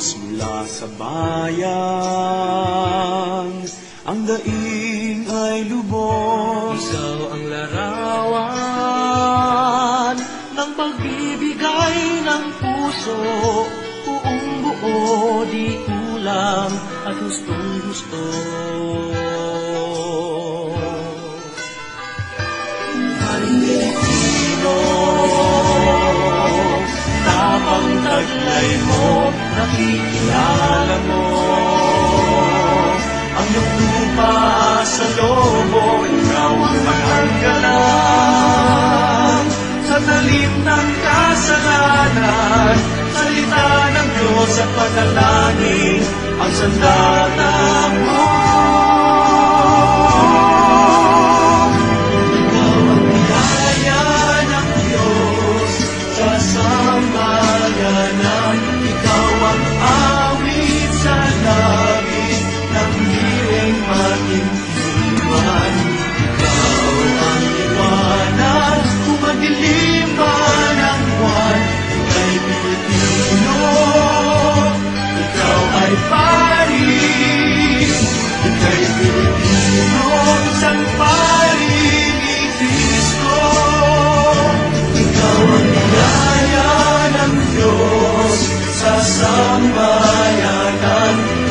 Diyos mula sa bayan, ang daing ay lubos. Ikaw ang larawan ng pagbibigay ng puso, buong buo, di kulang at gustong gusto. Haring Pilipino, tamang taglay mo, nakikilala mo ang iyong lupa sa lobo, ikaw ang maghanggalan sa talim ng kasalanan. Salita ng Diyos at panalangin ang sandata mo. Ikaw ang biyaya ng Diyos sa sambayanan. Ikaw ang awit sa langit ng hiling matintiman. Ikaw ang liwanag kung madilim man ang buwan. Ika'y Pilipino, ikaw ay Paris. Ika'y Pilipino, isang pari ni Cristo. Ikaw ang biyaya ng Diyos sa sambayanan.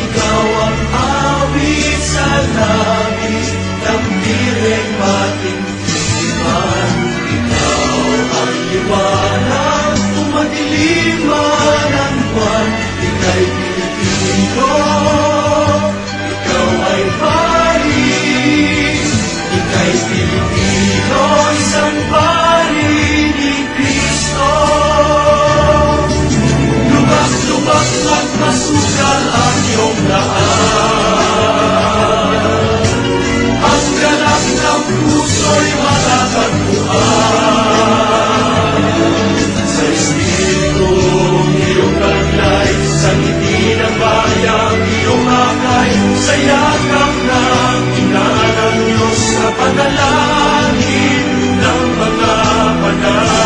Ikaw ang awit sa langit ng hiling matintiman. Ikaw ang liwanag kung madilim man ang buwan. Ika'y Pilipino, ikaw ay Paris. Ika'y Pilipino, isang pari ni Cristo. Lubak-lubak at masukal ang iyong daan. Ang ganap ng puso'y matatagpuan. Sa Espiritu, iyong taglay, sa ngiti ng bayang iyong akay, sa yakap ng ina ng Diyos, sa panalangin ng mga panahon.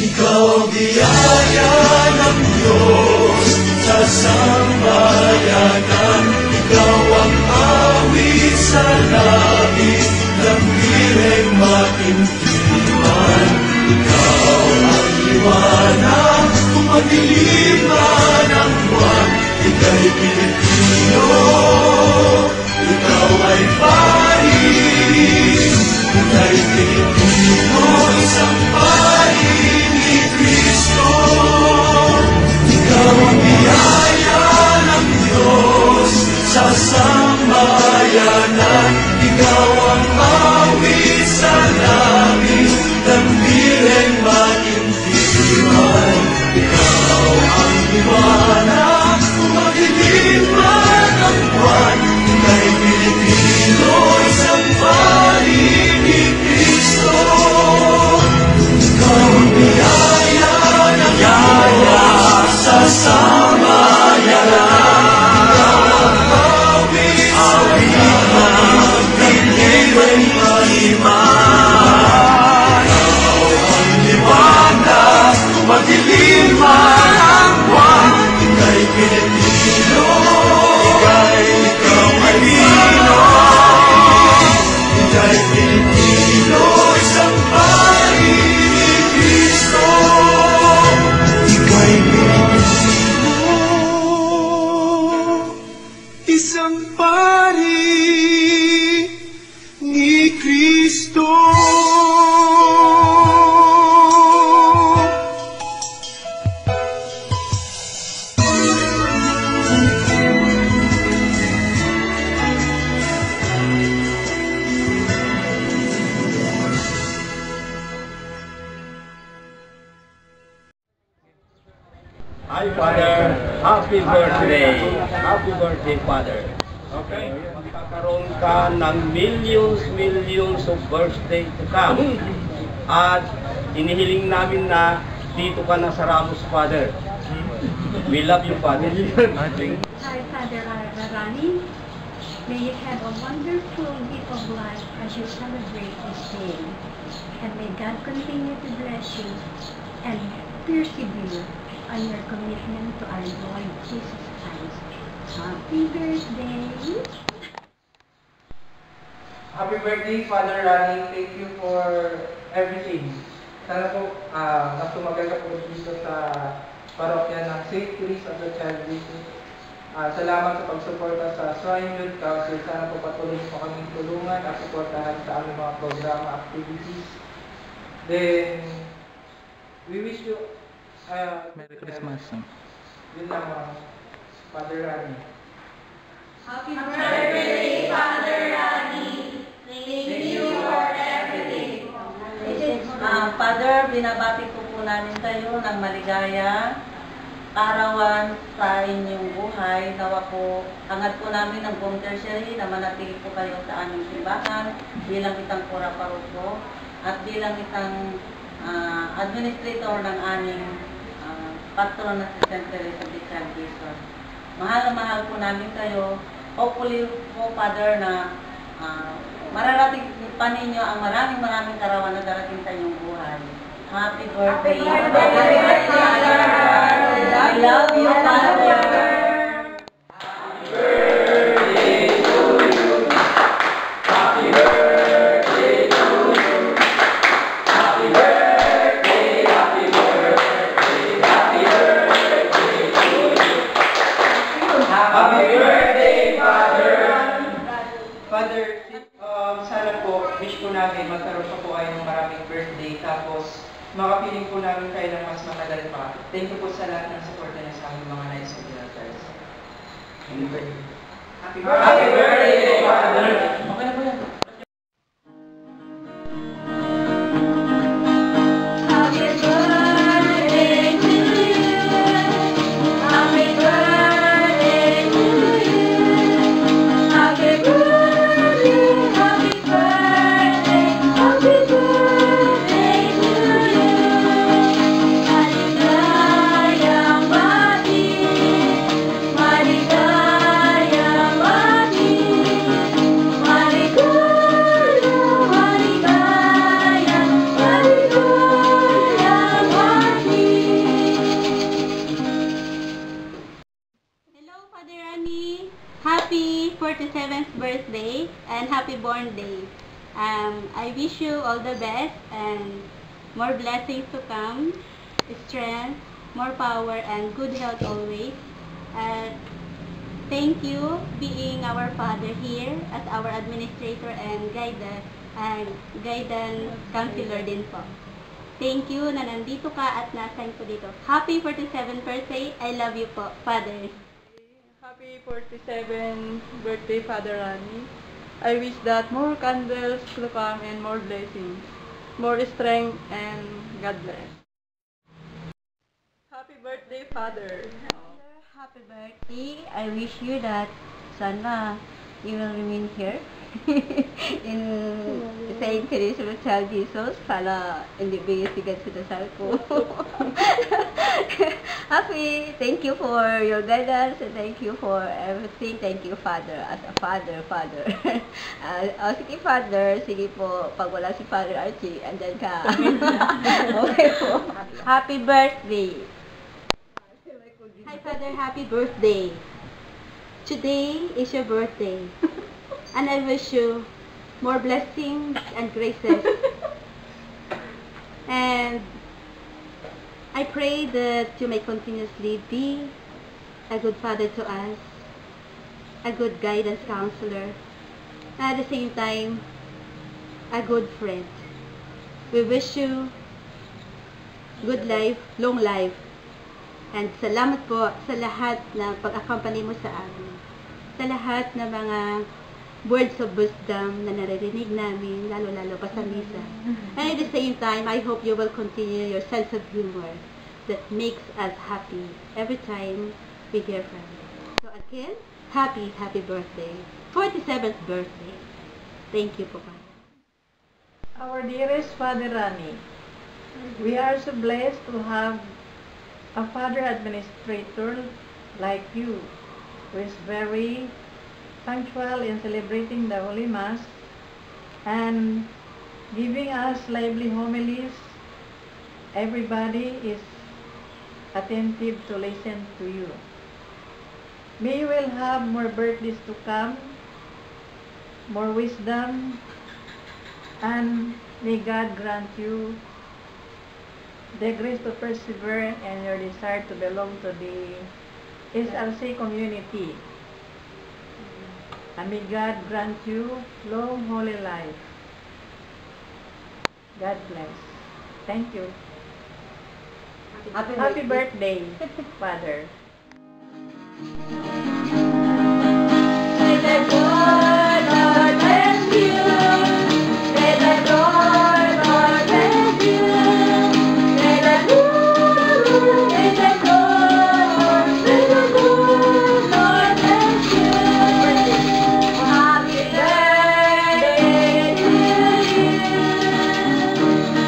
Ikaw ang biyaya ng Diyos sa sambayanan. Ikaw ang awit sa langit ng hiling matintiman. Ikaw ang liwanag kung madilim man ang buwan. Ika'y Pilipino, ikaw ay Paris. Ika'y Pilipino, isang pari ni Cristo. Ikaw ang biyaya ng Diyos sa sambayanan. Ikaw ang awit sa langit ng hiling matintiman. Ikaw ang liwanag kung madilim man ang buwan. Ika'y Pilipino, isang pari ni Cristo. Ikaw ang biyaya ng Diyos sa sambayanan. Ikaw ang awit sa langit ng hiling matintiman. Ikaw ang liwanag kung madilim man ang buwan. Ika'y Pilipino, ikaw ay Pilipino. Ika'y Pilipino, isang pari ni Cristo. Ika'y Pilipino, isang pari ni Cristo. Hi, Father. Happy birthday. Happy birthday, Father. Okay? Magkakaroon ka ng millions of birthday to come. At inihiling namin na dito ka na sa Ramos, Father. We love you, Father. Hi, Father Rani. May you have a wonderful gift of life as you celebrate this day. And may God continue to bless you and persevere on your commitment to our Lord Jesus Christ. Happy birthday! Happy birthday, Father Rani. Thank you for everything. Sana po mas tumagal ka po dito sa parokya ng St. Chris of the Child Jesus. Salamat sa pagsuporta sa Shrine Youth Council. Sana po patuloy po kaming tulungan at suportahan sa aming mga programa, activities. Then, we wish you Merry Christmas. Yun lang, Father Rani. Happy birthday, Father Rani. Thank you for everything. Father, binabati ko po namin kayo ng maligaya, kaarawan sa inyong buhay. Nawa po, hangad po namin ng buong tertiary na manatili po kayo sa aming simbahan bilang isang pura paroko at bilang isang administrator ng aming patron na si St. Teresa de Calderon. Mahal na mahal po namin kayo. Hopefully po, Father, na mararating pa ninyo ang maraming karawan na darating sa inyong buhay. Happy birthday! Happy birthday, Father! I love you, Father! Sana po, wish po namin magkaroon pa po kayo ng maraming birthday, tapos makapiling po namin kayo ng mas matagal pa. Thank you po sa lahat ng support niyo sa aming mga Knights of the Altars. Happy birthday! Happy birthday, Father! Okay na po yan. Happy birthday to you. Happy birthday to you. Happy birthday, happy birthday, happy birthday to you. Maligayang bati, maligayang bati, maligayang, maligayang, maligayang bati. Hello, Father Rani. Happy 47th birthday and happy born day. I wish you all the best and more blessings to come, strength, more power, and good health always. Thank you being our father here as our administrator and guidance counselor din po. Thank you na nandito ka at nasign ko dito. Happy 47th birthday. I love you po, Father. Happy 47th birthday, Father Rani. I wish that more candles to come and more blessings, more strength, and God bless. Happy birthday, Father. Happy birthday. I wish you that sana you will remain here in St. Teresa of Child Jesus. Sana hindi bigay-sigad sa dasal ko. Happy. Thank you for your guidance and thank you for everything. Thank you, Father. As a father. Sige, Father. Sige po. Pag wala si Father Archie, andyan ka. Okay po. Happy birthday. Hi, Father. Happy birthday. Today is your birthday. And I wish you more blessings and graces. And I pray that you may continuously be a good father to us, a good guidance counselor, and at the same time, a good friend. We wish you good life, long life, and salamat po sa lahat na pag-accompany mo sa amin. Sa lahat ng mga words of wisdom na naririnig namin, lalo-lalo pa sa misa. And at the same time, I hope you will continue your sense of humor that makes us happy every time we hear from you. So again, happy birthday. 47th birthday. Thank you po, Father. Our dearest Father Rani, we are so blessed to have a father administrator like you, who is very punctual in celebrating the Holy Mass and giving us lively homilies. Everybody is attentive to listen to you. May you will have more birthdays to come, more wisdom, and may God grant you the grace to persevere and your desire to belong to the SRC community. And may God grant you long, holy life. God bless. Thank you. Happy birthday, Father. May the Lord bless you. May the Lord bless you. May the Lord bless you. Happy birthday to you.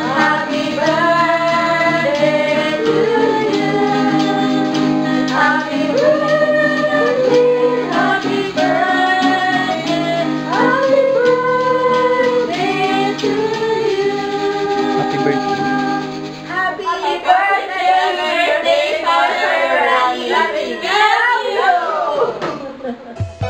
Happy birthday to you. Happy birthday, happy birthday, happy birthday to you. Happy birthday. Happy birthday, Father Rani. We love you.